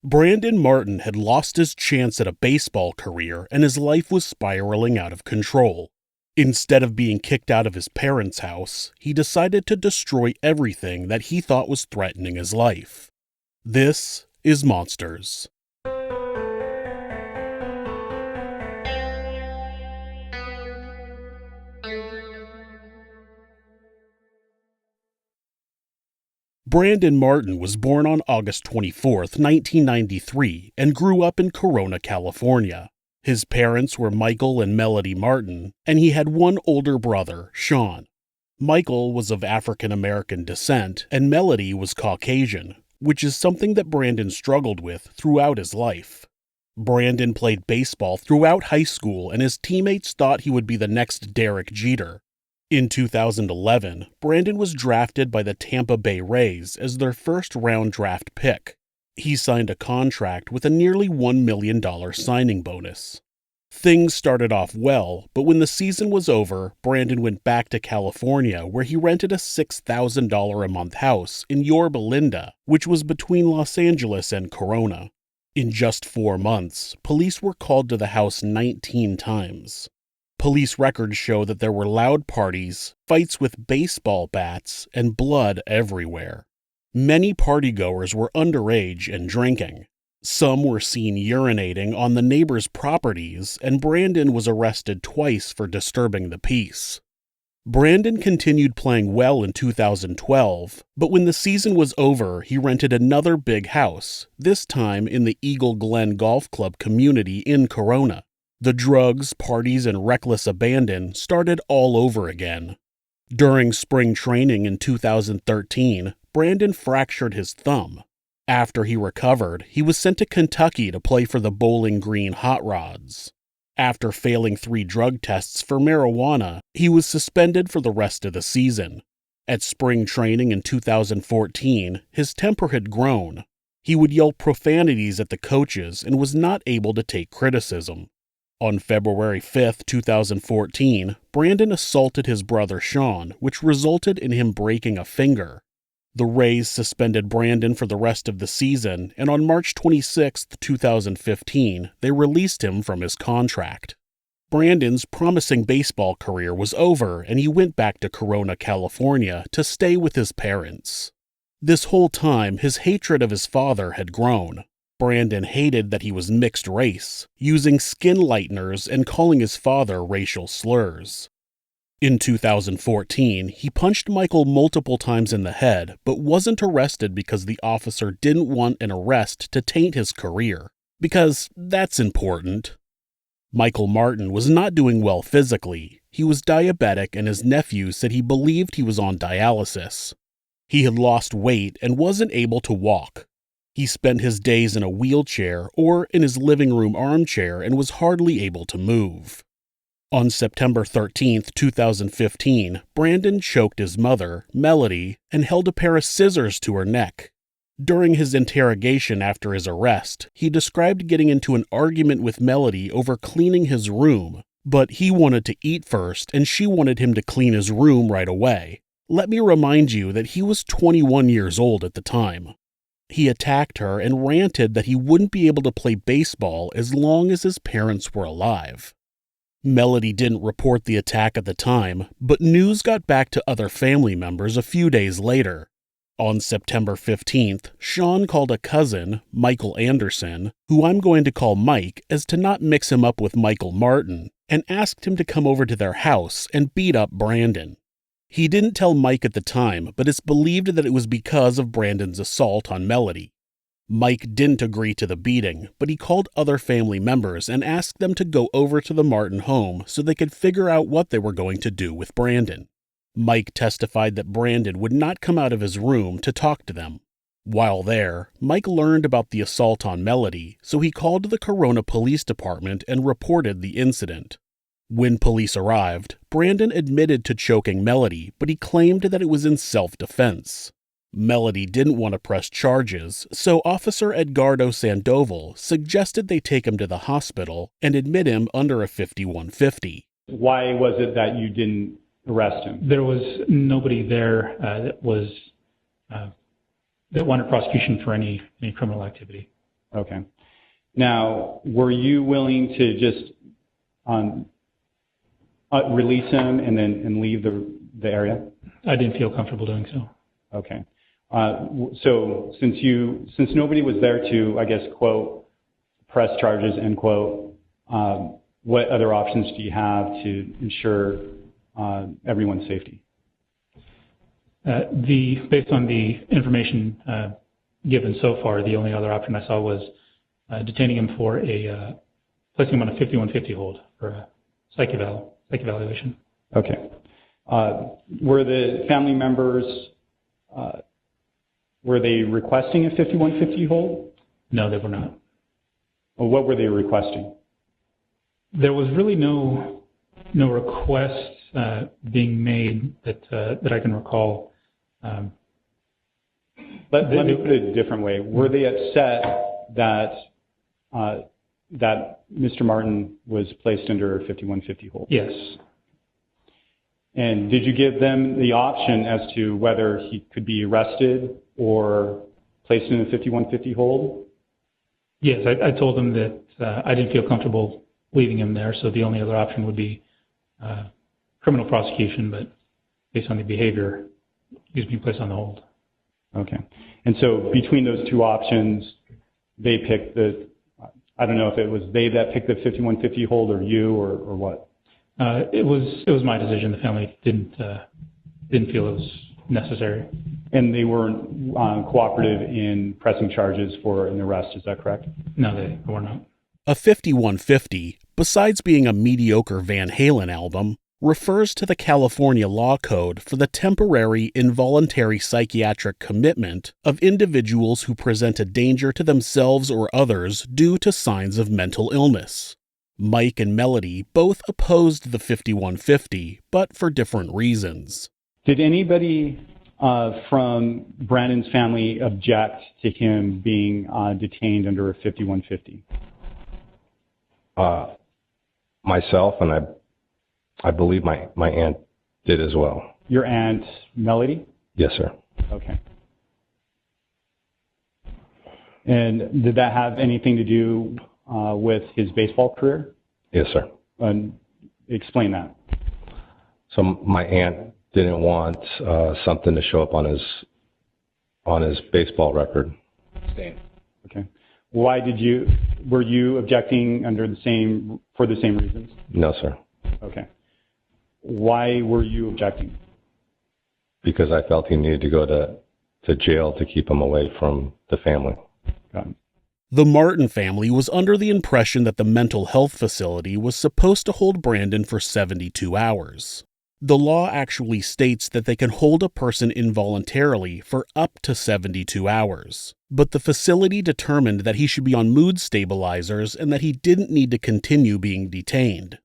Brandon Martin had lost his chance at a baseball career and his life was spiraling out of control. Instead of being kicked out of his parents' house, he decided to destroy everything that he thought was threatening his life. This is Monsters. Brandon Martin was born on August 24, 1993, and grew up in Corona, California. His parents were Michael and Melody Martin, and he had one older brother, Sean. Michael was of African American descent, and Melody was Caucasian, which is something that Brandon struggled with throughout his life. Brandon played baseball throughout high school, and his teammates thought he would be the next Derek Jeter. In 2011, Brandon was drafted by the Tampa Bay Rays as their first-round draft pick. He signed a contract with a nearly $1 million signing bonus. Things started off well, but when the season was over, Brandon went back to California where he rented a $6,000 a month house in Yorba Linda, which was between Los Angeles and Corona. In just 4 months, police were called to the house 19 times. Police records show that there were loud parties, fights with baseball bats, and blood everywhere. Many partygoers were underage and drinking. Some were seen urinating on the neighbors' properties, and Brandon was arrested twice for disturbing the peace. Brandon continued playing well in 2012, but when the season was over, he rented another big house, this time in the Eagle Glen Golf Club community in Corona. The drugs, parties, and reckless abandon started all over again. During spring training in 2013, Brandon fractured his thumb. After he recovered, he was sent to Kentucky to play for the Bowling Green Hot Rods. After failing 3 drug tests for marijuana, he was suspended for the rest of the season. At spring training in 2014, his temper had grown. He would yell profanities at the coaches and was not able to take criticism. On February 5, 2014, Brandon assaulted his brother Sean, which resulted in him breaking a finger. The Rays suspended Brandon for the rest of the season, and on March 26, 2015, they released him from his contract. Brandon's promising baseball career was over, and he went back to Corona, California, to stay with his parents. This whole time, his hatred of his father had grown. Brandon hated that he was mixed race, using skin lighteners and calling his father racial slurs. In 2014, he punched Michael multiple times in the head, but wasn't arrested because the officer didn't want an arrest to taint his career, because that's important. Michael Martin was not doing well physically. He was diabetic, and his nephew said he believed he was on dialysis. He had lost weight and wasn't able to walk. He spent his days in a wheelchair or in his living room armchair and was hardly able to move. On September 13, 2015, Brandon choked his mother, Melody, and held a pair of scissors to her neck. During his interrogation after his arrest, he described getting into an argument with Melody over cleaning his room, but he wanted to eat first and she wanted him to clean his room right away. Let me remind you that he was 21 years old at the time. He attacked her and ranted that he wouldn't be able to play baseball as long as his parents were alive. Melody didn't report the attack at the time, but news got back to other family members a few days later. On September 15th, Sean called a cousin, Michael Anderson, who I'm going to call Mike as to not mix him up with Michael Martin, and asked him to come over to their house and beat up Brandon. He didn't tell Mike at the time, but it's believed that it was because of Brandon's assault on Melody. Mike didn't agree to the beating, but he called other family members and asked them to go over to the Martin home so they could figure out what they were going to do with Brandon. Mike testified that Brandon would not come out of his room to talk to them. While there, Mike learned about the assault on Melody, so he called the Corona Police Department and reported the incident. When police arrived, Brandon admitted to choking Melody, but he claimed that it was in self-defense. Melody didn't want to press charges, so Officer Edgardo Sandoval suggested they take him to the hospital and admit him under a 5150. Why was it that you didn't arrest him? There was nobody there that wanted prosecution for any criminal activity. Okay. Now, were you willing to just release him and leave the area? I didn't feel comfortable doing so. Okay. So since nobody was there to, I guess, quote, press charges, end quote, what other options do you have to ensure everyone's safety? Based on the information given so far, the only other option I saw was detaining him for placing him on a 5150 hold for a psych evaluation. Okay. Were the family members, were they requesting a 5150 hold? No, they were not. Or what were they requesting? There was really no request being made that I can recall. Let me put it a different way. Were they upset that that Mr. Martin was placed under a 5150 hold? Yes. And did you give them the option as to whether he could be arrested or placed in a 5150 hold? Yes, I told them that I didn't feel comfortable leaving him there, so the only other option would be criminal prosecution, but based on the behavior, he was being placed on the hold. Okay. And so between those two options, they picked I don't know if it was they that picked the 5150 hold or you or what? It was my decision. The family didn't feel it was necessary. And they weren't cooperative in pressing charges for an arrest, is that correct? No, they were not. A 5150, besides being a mediocre Van Halen album, refers to the California law code for the temporary involuntary psychiatric commitment of individuals who present a danger to themselves or others due to signs of mental illness. Mike and Melody both opposed the 5150, but for different reasons. Did anybody from Brandon's family object to him being detained under a 5150? Myself, and I believe my aunt did as well. Your aunt, Melody? Yes, sir. Okay. And did that have anything to do with his baseball career? Yes, sir. Explain that. So my aunt didn't want something to show up on his baseball record. Okay. Why were you objecting for the same reasons? No, sir. Okay. Why were you objecting? Because I felt he needed to go to jail to keep him away from the family. Got it. The Martin family was under the impression that the mental health facility was supposed to hold Brandon for 72 hours. The law actually states that they can hold a person involuntarily for up to 72 hours. But the facility determined that he should be on mood stabilizers and that he didn't need to continue being detained.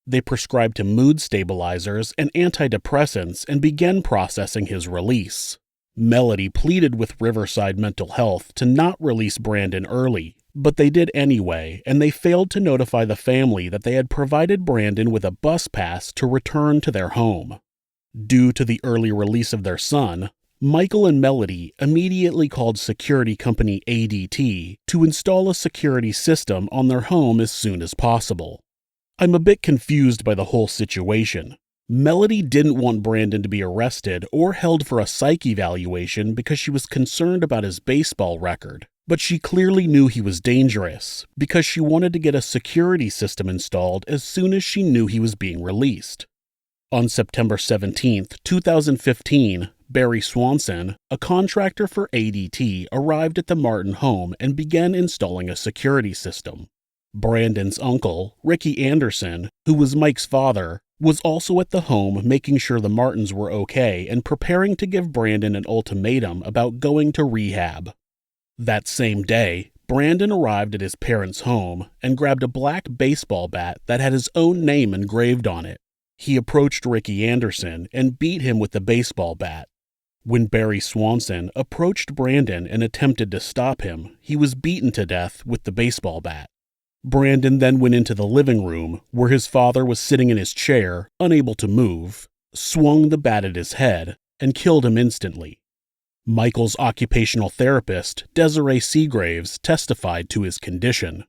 They prescribed him mood stabilizers and antidepressants and began processing his release. Melody pleaded with Riverside Mental Health to not release Brandon early, but they did anyway, and they failed to notify the family that they had provided Brandon with a bus pass to return to their home. Due to the early release of their son, Michael and Melody immediately called security company ADT to install a security system on their home as soon as possible. I'm a bit confused by the whole situation. Melody didn't want Brandon to be arrested or held for a psych evaluation because she was concerned about his baseball record, but she clearly knew he was dangerous because she wanted to get a security system installed as soon as she knew he was being released. On September 17, 2015, Barry Swanson, a contractor for ADT, arrived at the Martin home and began installing a security system. Brandon's uncle, Ricky Anderson, who was Mike's father, was also at the home making sure the Martins were okay and preparing to give Brandon an ultimatum about going to rehab. That same day, Brandon arrived at his parents' home and grabbed a black baseball bat that had his own name engraved on it. He approached Ricky Anderson and beat him with the baseball bat. When Barry Swanson approached Brandon and attempted to stop him, he was beaten to death with the baseball bat. Brandon then went into the living room, where his father was sitting in his chair, unable to move, swung the bat at his head, and killed him instantly. Michael's occupational therapist, Desiree Seagraves, testified to his condition.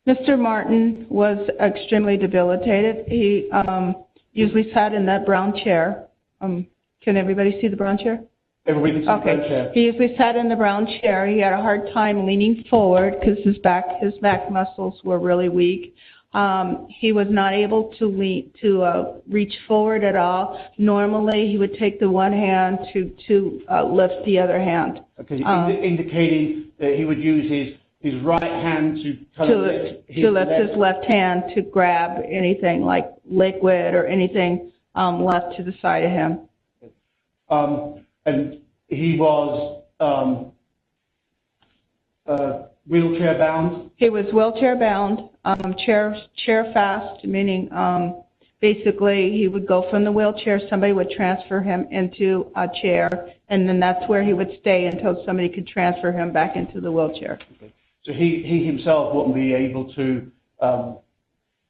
Mr. Martin was extremely debilitated. He usually sat in that brown chair. Can everybody see the brown chair? Everybody can see the brown chair. He usually sat in the brown chair. He had a hard time leaning forward because his back muscles were really weak. He was not able to reach forward at all. Normally, he would take the one hand to lift the other hand. Okay, indicating that he would use his right hand to lift his left hand to grab anything like liquid or anything left to the side of him. And he was wheelchair bound? He was wheelchair bound, chair fast, meaning basically he would go from the wheelchair, somebody would transfer him into a chair, and then that's where he would stay until somebody could transfer him back into the wheelchair. Okay. So he himself wouldn't be able to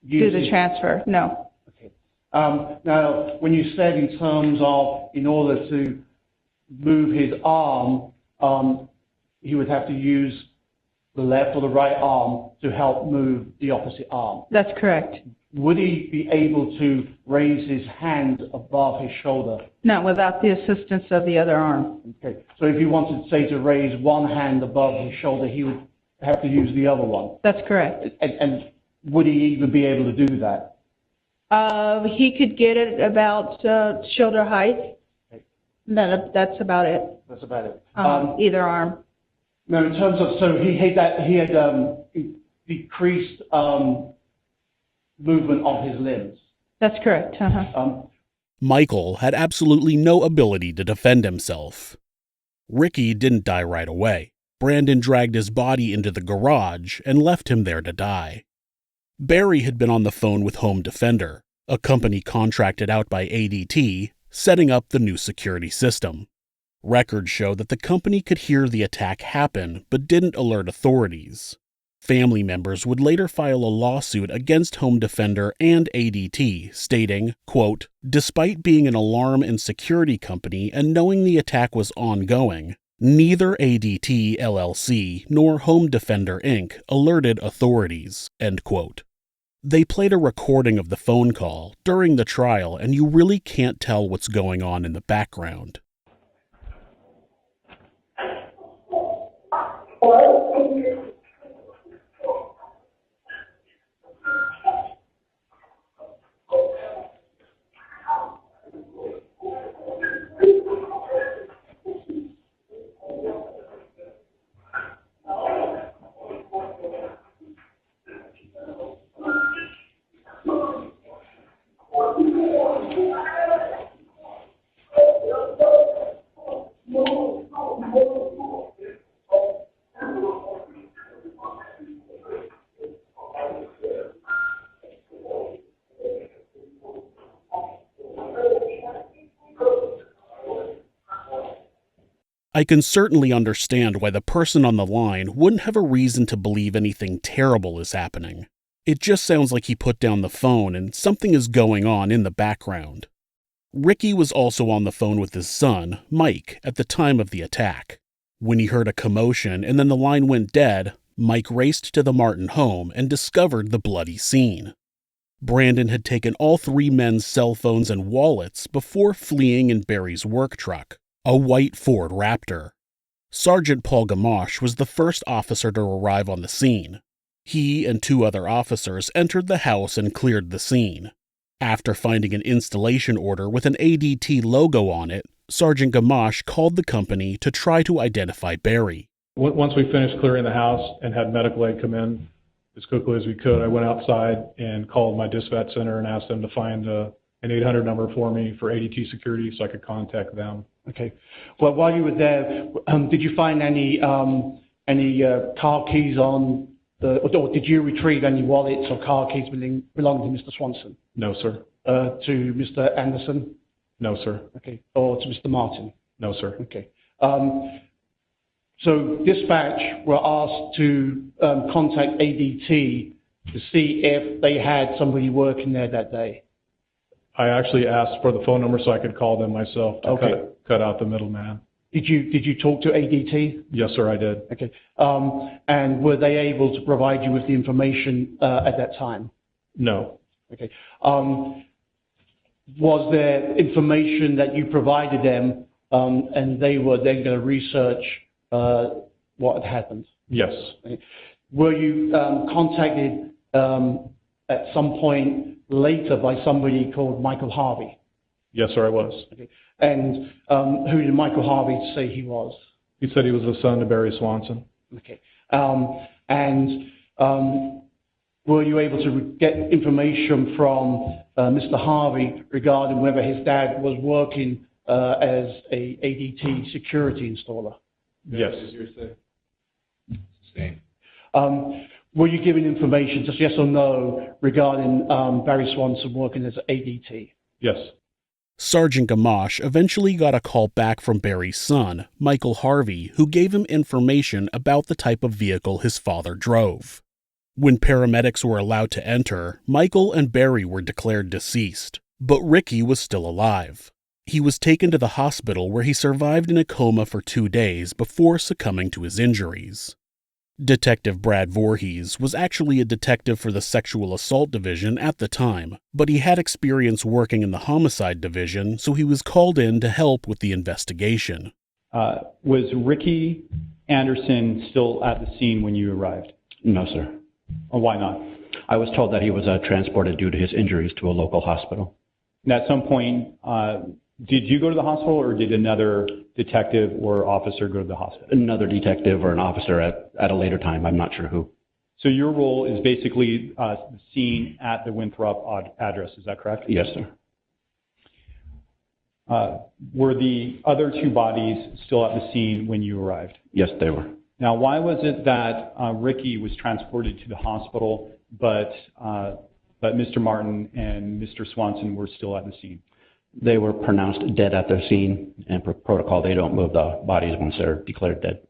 do the transfer, no. Okay. Now, when you said in terms of in order to move his arm, he would have to use the left or the right arm to help move the opposite arm. That's correct. Would he be able to raise his hand above his shoulder? Not without the assistance of the other arm. Okay. So if he wanted, say, to raise one hand above his shoulder, he would have to use the other one. That's correct. And would he even be able to do that? He could get it about shoulder height. Okay. That's about it. That's about it. Either arm. Now, in terms of, so he had decreased movement of his limbs. That's correct. Michael had absolutely no ability to defend himself. Ricky didn't die right away. Brandon dragged his body into the garage and left him there to die. Barry had been on the phone with Home Defender, a company contracted out by ADT, setting up the new security system. Records show that the company could hear the attack happen but didn't alert authorities. Family members would later file a lawsuit against Home Defender and ADT, stating, quote, "Despite being an alarm and security company and knowing the attack was ongoing, neither ADT LLC nor Home Defender Inc. alerted authorities," end quote. They played a recording of the phone call during the trial, and you really can't tell what's going on in the background. I can certainly understand why the person on the line wouldn't have a reason to believe anything terrible is happening. It just sounds like he put down the phone and something is going on in the background. Ricky was also on the phone with his son, Mike, at the time of the attack. When he heard a commotion and then the line went dead, Mike raced to the Martin home and discovered the bloody scene. Brandon had taken all three men's cell phones and wallets before fleeing in Barry's work truck, a white Ford Raptor. Sergeant Paul Gamache was the first officer to arrive on the scene. He and two other officers entered the house and cleared the scene. After finding an installation order with an ADT logo on it, Sergeant Gamache called the company to try to identify Barry. Once we finished clearing the house and had medical aid come in as quickly as we could, I went outside and called my dispatch center and asked them to find an 800 number for me for ADT security so I could contact them. Okay. Well, while you were there, did you find any car keys on or did you retrieve any wallets or car keys belonging to Mr. Swanson? No, sir. To Mr. Anderson? No, sir. Okay. Or to Mr. Martin? No, sir. Okay. So dispatch were asked to contact ADT to see if they had somebody working there that day. I actually asked for the phone number so I could call them myself to cut out the middleman. Did you talk to ADT? Yes, sir, I did. Okay. And were they able to provide you with the information at that time? No. Okay. Was there information that you provided them, and they were then going to research what had happened? Yes. Okay. Were you contacted at some point later by somebody called Michael Harvey? Yes, sir, I was. Okay. And who did Michael Harvey say he was? He said he was the son of Barry Swanson. Okay. Were you able to get information from Mr. Harvey regarding whether his dad was working as a ADT security installer? Yes. Same. Were you given information, just yes or no, regarding Barry Swanson working as ADT? Yes. Sergeant Gamache eventually got a call back from Barry's son, Michael Harvey, who gave him information about the type of vehicle his father drove. When paramedics were allowed to enter, Michael and Barry were declared deceased, but Ricky was still alive. He was taken to the hospital where he survived in a coma for 2 days before succumbing to his injuries. Detective Brad Voorhees was actually a detective for the Sexual Assault Division at the time, but he had experience working in the Homicide Division, so he was called in to help with the investigation. Was Ricky Anderson still at the scene when you arrived? No, sir. Or why not? I was told that he was transported due to his injuries to a local hospital. And at some point, did you go to the hospital or did another detective or officer go to the hospital? Another detective or an officer at a later time. I'm not sure who. So your role is basically seen at the Winthrop address, is that correct? Yes, sir. Were the other 2 bodies still at the scene when you arrived? Yes, they were. Now, why was it that Ricky was transported to the hospital, but Mr. Martin and Mr. Swanson were still at the scene? They were pronounced dead at their scene, and per protocol, they don't move the bodies once they're declared dead.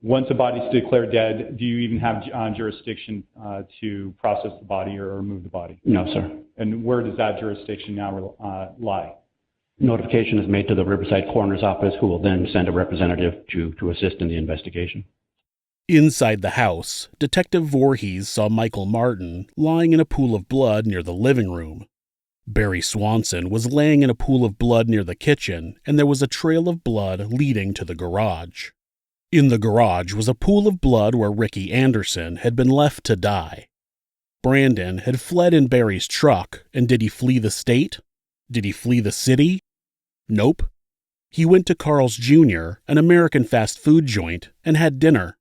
Once a body is declared dead, do you even have jurisdiction to process the body or remove the body? No, sir. And where does that jurisdiction now lie? Notification is made to the Riverside Coroner's Office, who will then send a representative to assist in the investigation. Inside the house, Detective Voorhees saw Michael Martin lying in a pool of blood near the living room. Barry Swanson was laying in a pool of blood near the kitchen, and there was a trail of blood leading to the garage. In the garage was a pool of blood where Ricky Anderson had been left to die. Brandon had fled in Barry's truck, and did he flee the state? Did he flee the city? Nope. He went to Carl's Jr., an American fast food joint, and had dinner.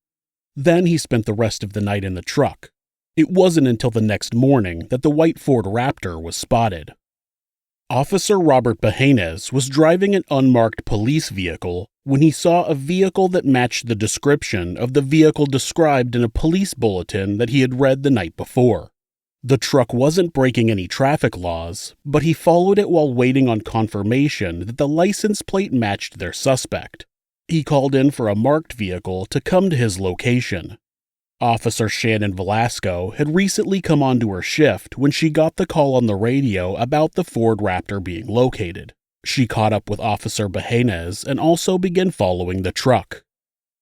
Then he spent the rest of the night in the truck. It wasn't until the next morning that the white Ford Raptor was spotted. Officer Robert Behanez was driving an unmarked police vehicle when he saw a vehicle that matched the description of the vehicle described in a police bulletin that he had read the night before. The truck wasn't breaking any traffic laws, but he followed it while waiting on confirmation that the license plate matched their suspect. He called in for a marked vehicle to come to his location. Officer Shannon Velasco had recently come onto her shift when she got the call on the radio about the Ford Raptor being located. She caught up with Officer Behanez and also began following the truck.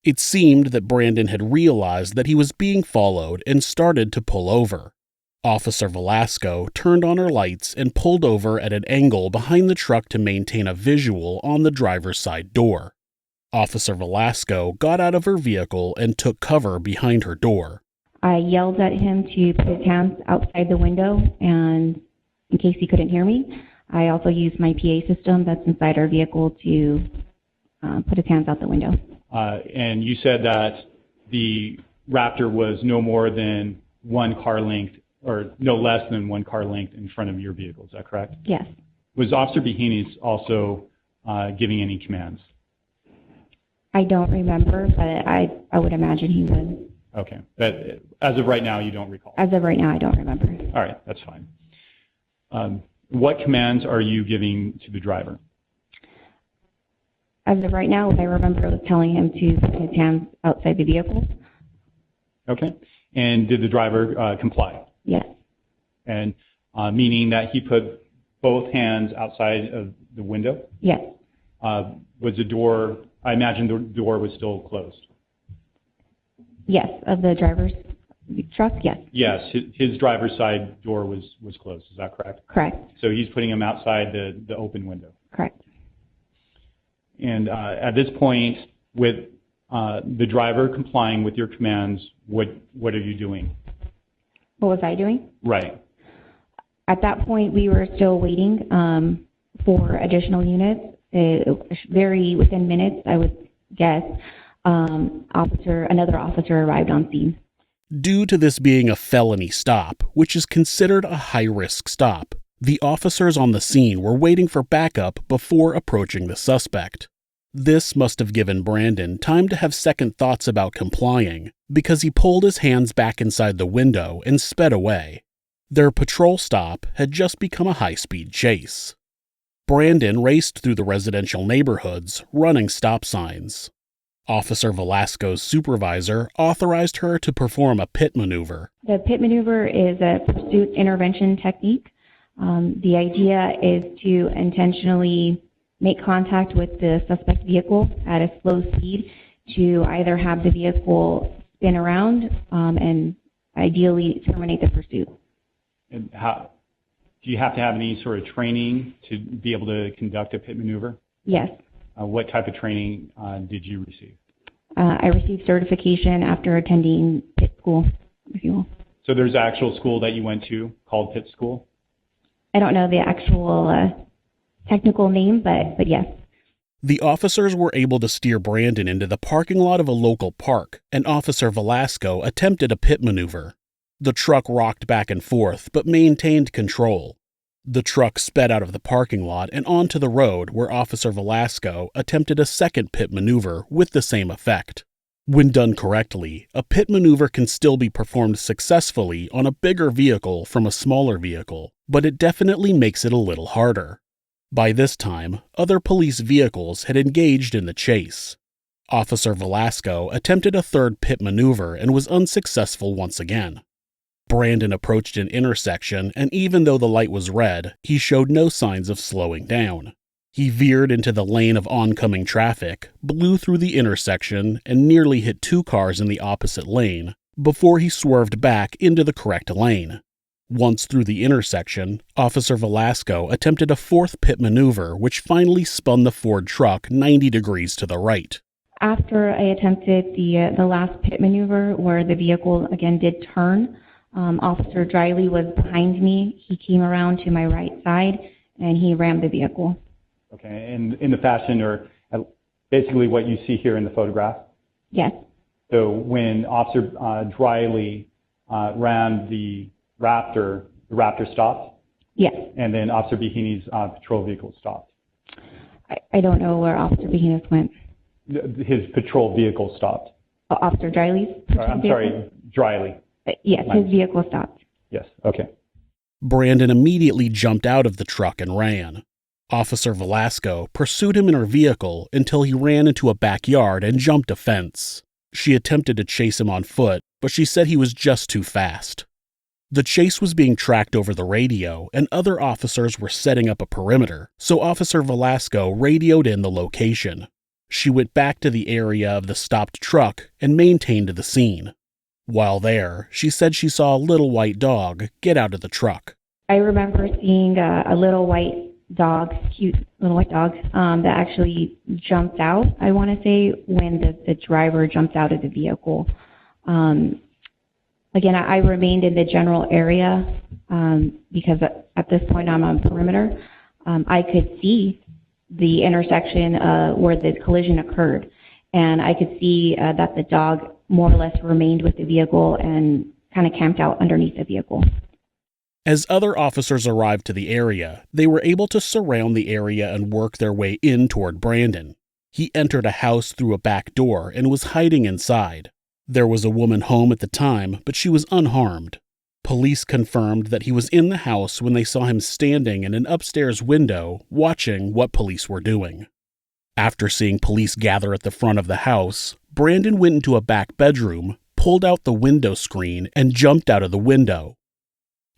It seemed that Brandon had realized that he was being followed and started to pull over. Officer Velasco turned on her lights and pulled over at an angle behind the truck to maintain a visual on the driver's side door. Officer Velasco got out of her vehicle and took cover behind her door. I yelled at him to put his hands outside the window, and in case he couldn't hear me, I also used my PA system that's inside our vehicle to put his hands out the window. And you said that the Raptor was no more than 1 car length, or no less than 1 car length in front of your vehicle. Is that correct? Yes. Was Officer Behanez also giving any commands? I don't remember, but I would imagine he would. Okay. But as of right now, you don't recall? As of right now, I don't remember. All right. That's fine. What commands are you giving to the driver? As of right now, what I remember was telling him to put his hands outside the vehicle. Okay. And did the driver comply? Yes. And meaning that he put both hands outside of the window? Yes. Was the door, I imagine the door was still closed. Yes, of the driver's truck, yes. Yes, his driver's side door was closed. Is that correct? Correct. So he's putting him outside the open window. Correct. And at this point, with the driver complying with your commands, what are you doing? What was I doing? Right. At that point, we were still waiting for additional units. Within minutes, I would guess, another officer arrived on scene. Due to this being a felony stop, which is considered a high-risk stop, the officers on the scene were waiting for backup before approaching the suspect. This must have given Brandon time to have second thoughts about complying, because he pulled his hands back inside the window and sped away. Their patrol stop had just become a high-speed chase. Brandon raced through the residential neighborhoods, running stop signs. Officer Velasco's supervisor authorized her to perform a pit maneuver. The pit maneuver is a pursuit intervention technique. The idea is to intentionally make contact with the suspect vehicle at a slow speed to either have the vehicle spin around and ideally terminate the pursuit. And how do you have to have any sort of training to be able to conduct a pit maneuver? Yes. What type of training did you receive? I received certification after attending pit school, if you will. So there's actual school that you went to called pit school? I don't know the actual technical name, but yes. The officers were able to steer Brandon into the parking lot of a local park, and Officer Velasco attempted a pit maneuver. The truck rocked back and forth, but maintained control. The truck sped out of the parking lot and onto the road where Officer Velasco attempted a second pit maneuver with the same effect. When done correctly, a pit maneuver can still be performed successfully on a bigger vehicle from a smaller vehicle, but it definitely makes it a little harder. By this time, other police vehicles had engaged in the chase. Officer Velasco attempted a third pit maneuver and was unsuccessful once again. Brandon approached an intersection, and even though the light was red, he showed no signs of slowing down. He veered into the lane of oncoming traffic, blew through the intersection, and nearly hit two cars in the opposite lane before he swerved back into the correct lane. Once through the intersection, Officer Velasco attempted a fourth pit maneuver, which finally spun the Ford truck 90 degrees to the right. After I attempted the last pit maneuver, where the vehicle again did turn, Officer Driley was behind me. He came around to my right side, and he rammed the vehicle. Okay, and in the fashion, or basically what you see here in the photograph? Yes. So when Officer Driley rammed the Raptor stopped? Yes. And then Officer Beheeny's patrol vehicle stopped? I don't know where Officer Behenis went. His patrol vehicle stopped? Officer Driley's? Sorry, Driley. Yes, his vehicle stopped. Yes, okay. Brandon immediately jumped out of the truck and ran. Officer Velasco pursued him in her vehicle until he ran into a backyard and jumped a fence. She attempted to chase him on foot, but she said he was just too fast. The chase was being tracked over the radio, and other officers were setting up a perimeter, so Officer Velasco radioed in the location. She went back to the area of the stopped truck and maintained the scene. While there, she said she saw a little white dog get out of the truck. I remember seeing a little white dog, cute little white dog, that actually jumped out, I want to say, when the driver jumped out of the vehicle. Again, I remained in the general area because at this point I'm on perimeter. I could see the intersection where the collision occurred, and I could see that the dog more or less remained with the vehicle and kind of camped out underneath the vehicle. As other officers arrived to the area, they were able to surround the area and work their way in toward Brandon. He entered a house through a back door and was hiding inside. There was a woman home at the time, but she was unharmed. Police confirmed that he was in the house when they saw him standing in an upstairs window watching what police were doing. After seeing police gather at the front of the house, Brandon went into a back bedroom, pulled out the window screen, and jumped out of the window.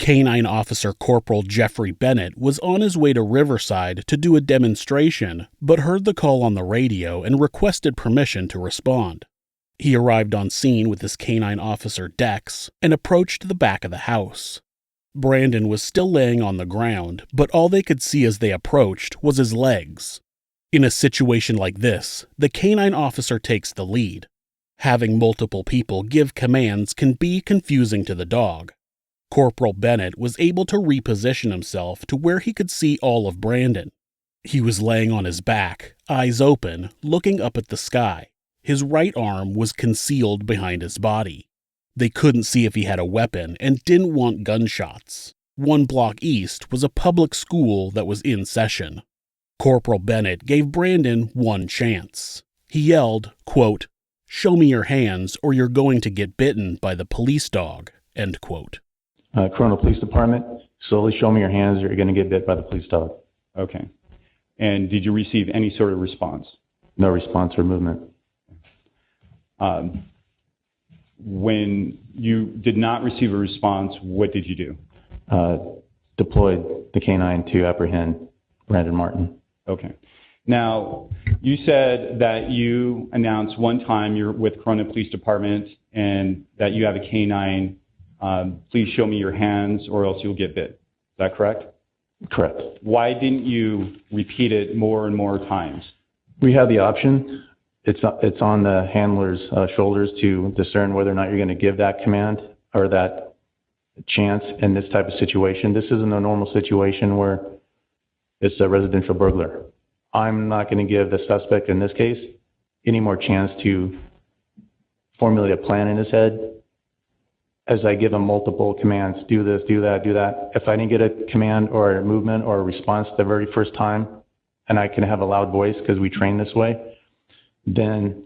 Canine Officer Corporal Jeffrey Bennett was on his way to Riverside to do a demonstration, but heard the call on the radio and requested permission to respond. He arrived on scene with his canine officer Dex and approached the back of the house. Brandon was still laying on the ground, but all they could see as they approached was his legs. In a situation like this, the canine officer takes the lead. Having multiple people give commands can be confusing to the dog. Corporal Bennett was able to reposition himself to where he could see all of Brandon. He was laying on his back, eyes open, looking up at the sky. His right arm was concealed behind his body. They couldn't see if he had a weapon and didn't want gunshots. 1 block east was a public school that was in session. Corporal Bennett gave Brandon one chance. He yelled, quote, "Show me your hands or you're going to get bitten by the police dog," end quote. Corona Police Department, slowly show me your hands or you're going to get bit by the police dog. Okay. And did you receive any sort of response? No response or movement. When you did not receive a response, what did you do? Deployed the canine to apprehend Brandon Martin. Okay. Now, you said that you announced one time you're with Corona Police Department and that you have a canine. Please show me your hands or else you'll get bit. Is that correct? Correct. Why didn't you repeat it more and more times? We have the option. It's on the handler's shoulders to discern whether or not you're going to give that command or that chance in this type of situation. This isn't a normal situation where it's a residential burglar. I'm not going to give the suspect in this case any more chance to formulate a plan in his head as I give him multiple commands, do this, do that, do that. If I didn't get a command or a movement or a response the very first time, and I can have a loud voice because we train this way, then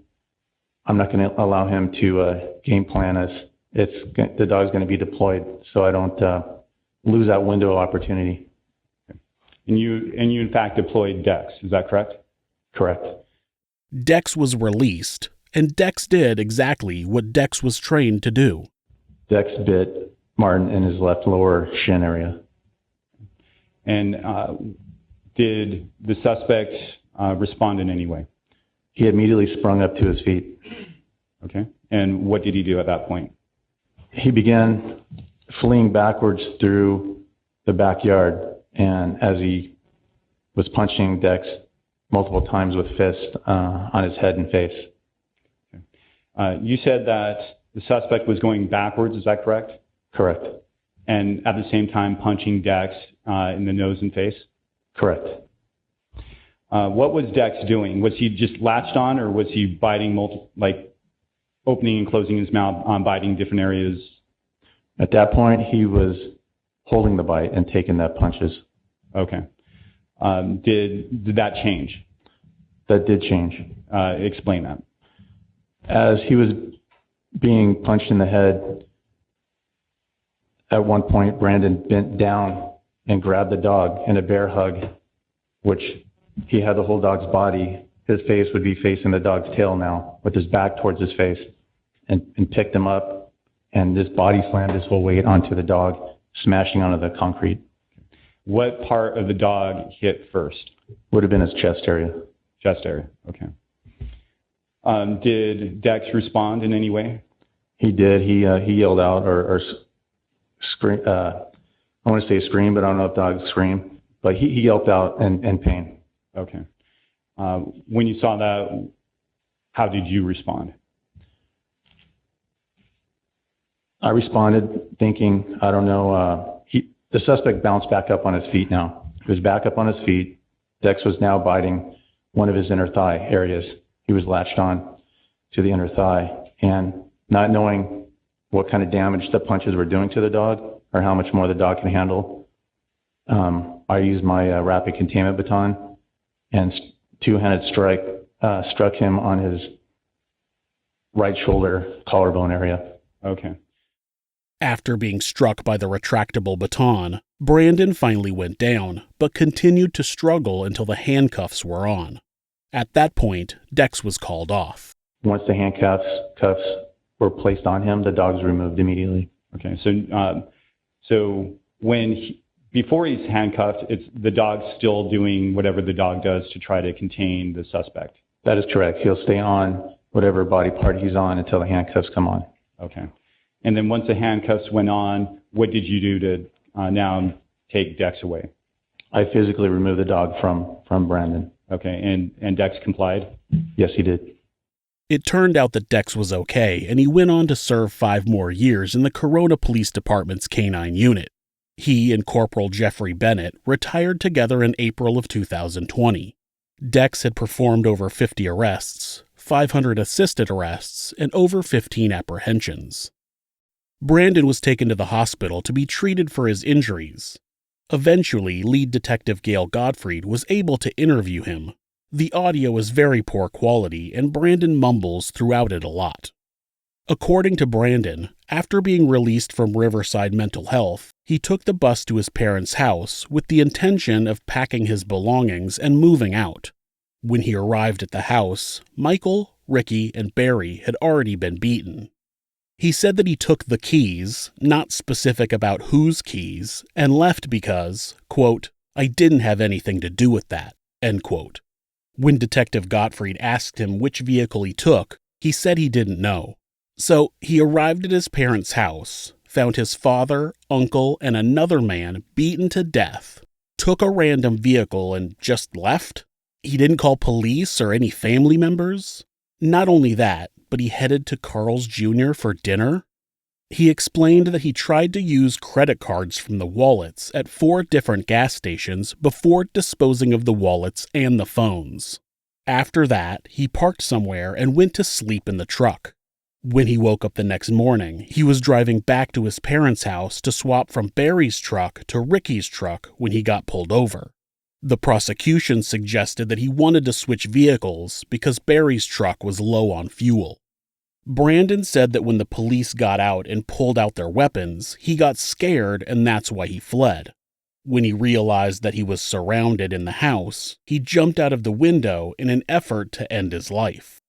I'm not going to allow him to game plan as the dog's going to be deployed, so I don't lose that window of opportunity. Okay. And you in fact deployed Dex, is that correct? Correct. Dex was released, and Dex did exactly what Dex was trained to do. Dex bit Martin in his left lower shin area. And did the suspect respond in any way? He immediately sprung up to his feet. Okay. And what did he do at that point? He began fleeing backwards through the backyard, and as he was punching Dex multiple times with fists on his head and face. Okay. You said that the suspect was going backwards, is that correct? Correct. And at the same time punching Dex in the nose and face? Correct. What was Dex doing? Was he just latched on, or was he biting opening and closing his mouth, biting different areas? At that point, he was holding the bite and taking the punches. Okay. Did that change? That did change. Explain that. As he was being punched in the head, at one point, Brandon bent down and grabbed the dog in a bear hug, which he had the whole dog's body. His face would be facing the dog's tail now, with his back towards his face, and picked him up, and this body slammed his whole weight onto the dog, smashing onto the concrete. What part of the dog hit first? Would have been his chest area. Chest area, okay. Did Dex respond in any way? He did. He yelled out or scream. I want to say scream, but I don't know if dogs scream. But he yelped out in pain. Okay. When you saw that, how did you respond? I responded thinking, I don't know. The suspect bounced back up on his feet now. He was back up on his feet. Dex was now biting one of his inner thigh areas. He was latched on to the inner thigh. And not knowing what kind of damage the punches were doing to the dog or how much more the dog can handle, I used my rapid containment baton and two-handed strike struck him on his right shoulder collarbone area. Okay. After being struck by the retractable baton, Brandon finally went down, but continued to struggle until the handcuffs were on. At that point, Dex was called off. Once the handcuffs were placed on him, the dog was removed immediately. Okay, so before he's handcuffed, the dog's still doing whatever the dog does to try to contain the suspect. That is correct. He'll stay on whatever body part he's on until the handcuffs come on. Okay. And then once the handcuffs went on, what did you do to now take Dex away? I physically removed the dog from Brandon. Okay. And Dex complied? Yes, he did. It turned out that Dex was okay, and he went on to serve 5 more years in the Corona Police Department's Canine unit. He and Corporal Jeffrey Bennett retired together in April of 2020. Dex had performed over 50 arrests, 500 assisted arrests, and over 15 apprehensions. Brandon was taken to the hospital to be treated for his injuries. Eventually, lead detective Gail Gottfried was able to interview him. The audio is very poor quality, and Brandon mumbles throughout it a lot. According to Brandon, after being released from Riverside Mental Health, he took the bus to his parents' house with the intention of packing his belongings and moving out. When he arrived at the house, Michael, Ricky, and Barry had already been beaten. He said that he took the keys, not specific about whose keys, and left because, quote, "I didn't have anything to do with that," end quote. When Detective Gottfried asked him which vehicle he took, he said he didn't know. So he arrived at his parents' house, found his father, uncle, and another man beaten to death, took a random vehicle, and just left? He didn't call police or any family members? Not only that, but he headed to Carl's Jr. for dinner? He explained that he tried to use credit cards from the wallets at 4 different gas stations before disposing of the wallets and the phones. After that, he parked somewhere and went to sleep in the truck. When he woke up the next morning, he was driving back to his parents' house to swap from Barry's truck to Ricky's truck when he got pulled over. The prosecution suggested that he wanted to switch vehicles because Barry's truck was low on fuel. Brandon said that when the police got out and pulled out their weapons, he got scared and that's why he fled. When he realized that he was surrounded in the house, he jumped out of the window in an effort to end his life.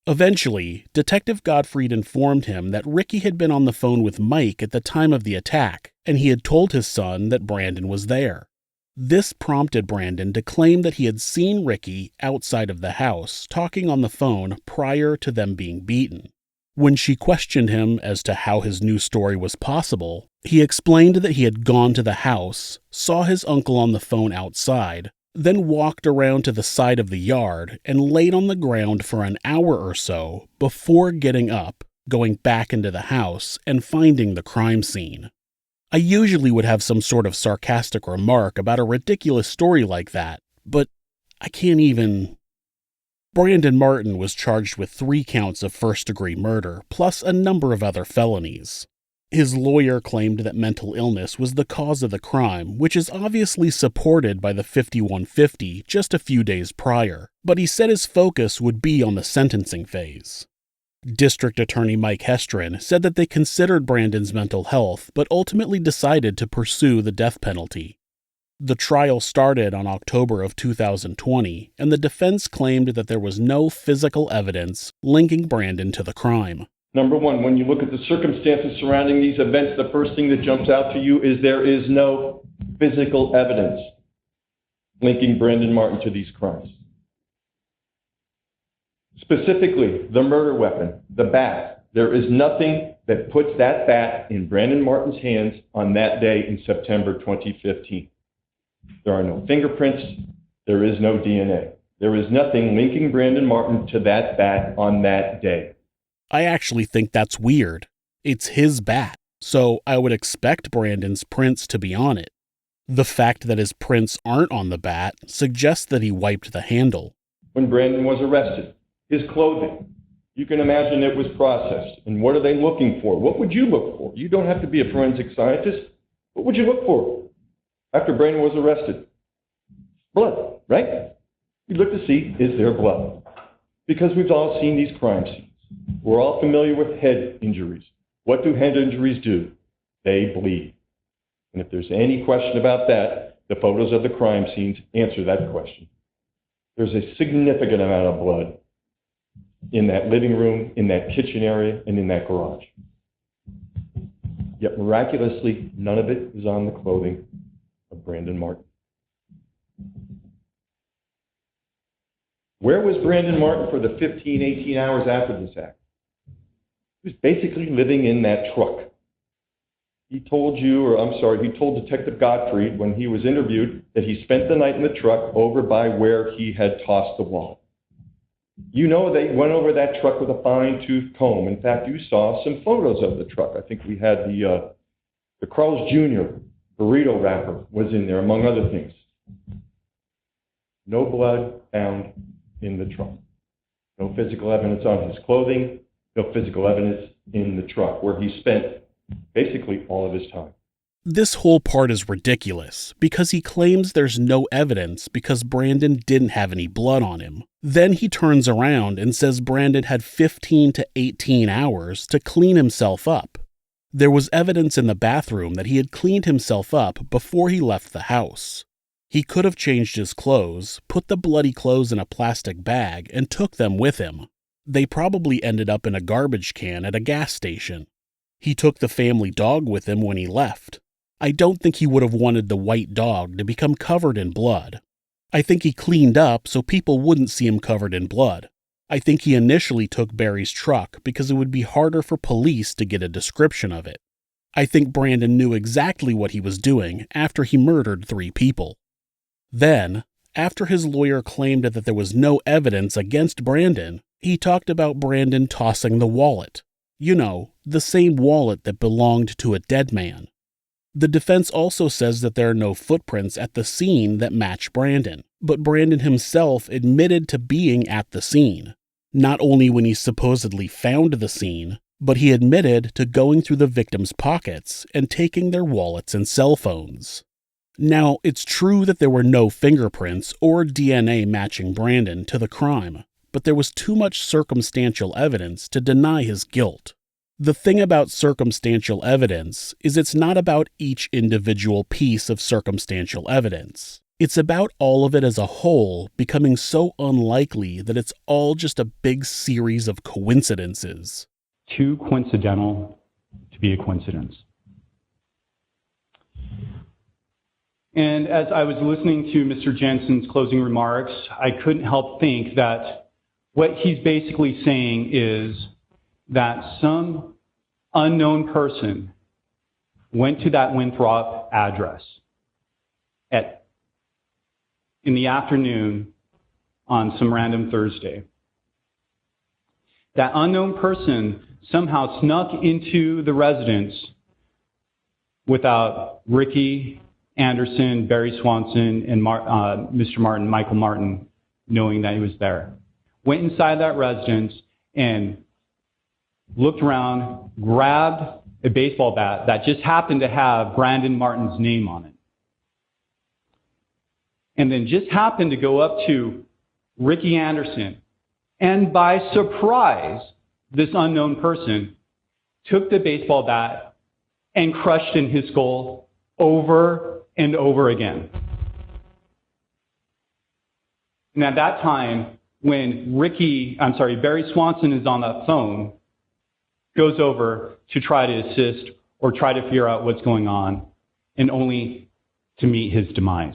Eventually, Detective Gottfried informed him that Ricky had been on the phone with Mike at the time of the attack, and he had told his son that Brandon was there. This prompted Brandon to claim that he had seen Ricky outside of the house talking on the phone prior to them being beaten. When she questioned him as to how his new story was possible, he explained that he had gone to the house, saw his uncle on the phone outside, then walked around to the side of the yard and laid on the ground for an hour or so before getting up, going back into the house, and finding the crime scene. I usually would have some sort of sarcastic remark about a ridiculous story like that, but I can't even... Brandon Martin was charged with 3 counts of first-degree murder, plus a number of other felonies. His lawyer claimed that mental illness was the cause of the crime, which is obviously supported by the 5150 just a few days prior, but he said his focus would be on the sentencing phase. District Attorney Mike Hestrin said that they considered Brandon's mental health, but ultimately decided to pursue the death penalty. The trial started on October of 2020, and the defense claimed that there was no physical evidence linking Brandon to the crime. Number one, when you look at the circumstances surrounding these events, the first thing that jumps out to you is there is no physical evidence linking Brandon Martin to these crimes. Specifically, the murder weapon, the bat. There is nothing that puts that bat in Brandon Martin's hands on that day in September 2015. There are no fingerprints. There is no DNA. There is nothing linking Brandon Martin to that bat on that day. I actually think that's weird. It's his bat, so I would expect Brandon's prints to be on it. The fact that his prints aren't on the bat suggests that he wiped the handle. When Brandon was arrested, his clothing, you can imagine it was processed. And what are they looking for? What would you look for? You don't have to be a forensic scientist. What would you look for after Brandon was arrested? Blood, right? You look to see, is there blood? Because we've all seen these crime scenes. We're all familiar with head injuries. What do head injuries do? They bleed. And if there's any question about that, the photos of the crime scenes answer that question. There's a significant amount of blood in that living room, in that kitchen area, and in that garage. Yet miraculously, none of it was on the clothing of Brandon Martin. Where was Brandon Martin for the 15, 18 hours after this act? He was basically living in that truck. He told Detective Gottfried when he was interviewed that he spent the night in the truck over by where he had tossed the wallet. You know they went over that truck with a fine-tooth comb. In fact, you saw some photos of the truck. I think we had the Carl's Jr. burrito wrapper was in there, among other things. No blood found in the truck. No physical evidence on his clothing. No physical evidence in the truck, where he spent basically all of his time. This whole part is ridiculous because he claims there's no evidence because Brandon didn't have any blood on him. Then he turns around and says Brandon had 15 to 18 hours to clean himself up. There was evidence in the bathroom that he had cleaned himself up before he left the house. He could have changed his clothes, put the bloody clothes in a plastic bag, and took them with him. They probably ended up in a garbage can at a gas station. He took the family dog with him when he left. I don't think he would have wanted the white dog to become covered in blood. I think he cleaned up so people wouldn't see him covered in blood. I think he initially took Barry's truck because it would be harder for police to get a description of it. I think Brandon knew exactly what he was doing after he murdered 3 people. Then, after his lawyer claimed that there was no evidence against Brandon, he talked about Brandon tossing the wallet. You know, the same wallet that belonged to a dead man. The defense also says that there are no footprints at the scene that match Brandon, but Brandon himself admitted to being at the scene. Not only when he supposedly found the scene, but he admitted to going through the victims' pockets and taking their wallets and cell phones. Now, it's true that there were no fingerprints or DNA matching Brandon to the crime, but there was too much circumstantial evidence to deny his guilt. The thing about circumstantial evidence is it's not about each individual piece of circumstantial evidence. It's about all of it as a whole becoming so unlikely that it's all just a big series of coincidences. Too coincidental to be a coincidence. And as I was listening to Mr. Jensen's closing remarks, I couldn't help think that what he's basically saying is that some unknown person went to that Winthrop address in the afternoon on some random Thursday. That unknown person somehow snuck into the residence without Ricky Anderson, Barry Swanson, and Mr. Martin, Michael Martin, knowing that he was there. Went inside that residence and looked around, grabbed a baseball bat that just happened to have Brandon Martin's name on it. And then just happened to go up to Ricky Anderson. And by surprise, this unknown person took the baseball bat and crushed in his skull over and over again. And at that time, when Barry Swanson is on that phone, goes over to try to assist or try to figure out what's going on, and only to meet his demise.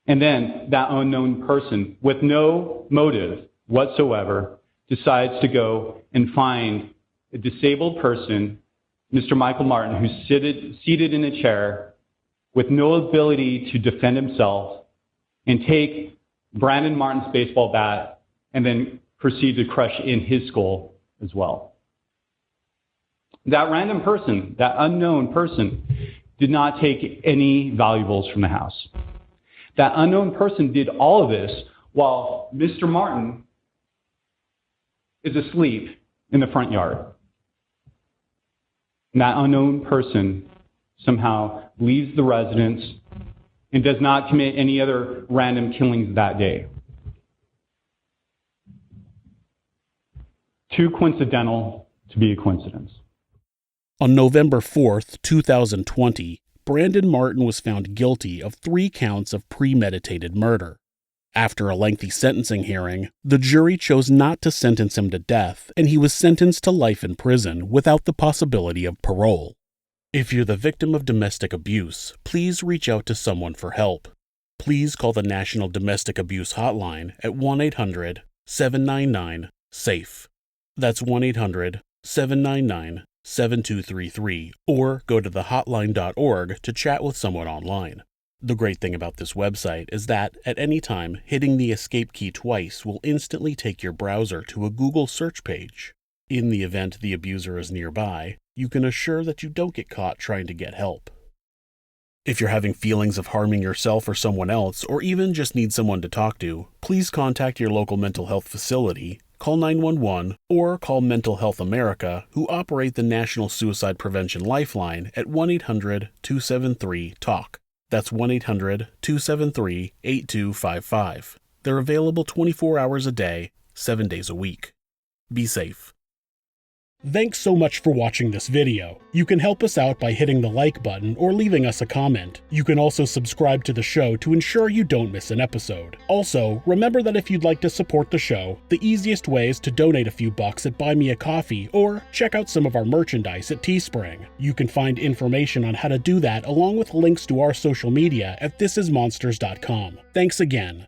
And then that unknown person, with no motive whatsoever, decides to go and find a disabled person, Mr. Michael Martin, who's seated in a chair with no ability to defend himself, and take Brandon Martin's baseball bat and then proceed to crush in his skull as well. That random person, that unknown person, did not take any valuables from the house. That unknown person did all of this while Mr. Martin is asleep in the front yard. And that unknown person somehow leaves the residence and does not commit any other random killings that day. Too coincidental to be a coincidence. On November 4th, 2020, Brandon Martin was found guilty of 3 counts of premeditated murder. After a lengthy sentencing hearing, the jury chose not to sentence him to death, and he was sentenced to life in prison without the possibility of parole. If you're the victim of domestic abuse, please reach out to someone for help. Please call the National Domestic Abuse Hotline at 1-800-799-SAFE. That's 1-800-799-7233, or go to thehotline.org to chat with someone online. The great thing about this website is that, at any time, hitting the escape key twice will instantly take your browser to a Google search page. In the event the abuser is nearby, you can assure that you don't get caught trying to get help. If you're having feelings of harming yourself or someone else, or even just need someone to talk to, please contact your local mental health facility, call 911, or call Mental Health America, who operate the National Suicide Prevention Lifeline at 1-800-273-TALK. That's 1-800-273-8255. They're available 24 hours a day, 7 days a week. Be safe. Thanks so much for watching this video. You can help us out by hitting the like button or leaving us a comment. You can also subscribe to the show to ensure you don't miss an episode. Also, remember that if you'd like to support the show, the easiest way is to donate a few bucks at Buy Me a Coffee or check out some of our merchandise at Teespring. You can find information on how to do that along with links to our social media at thisismonsters.com. Thanks again.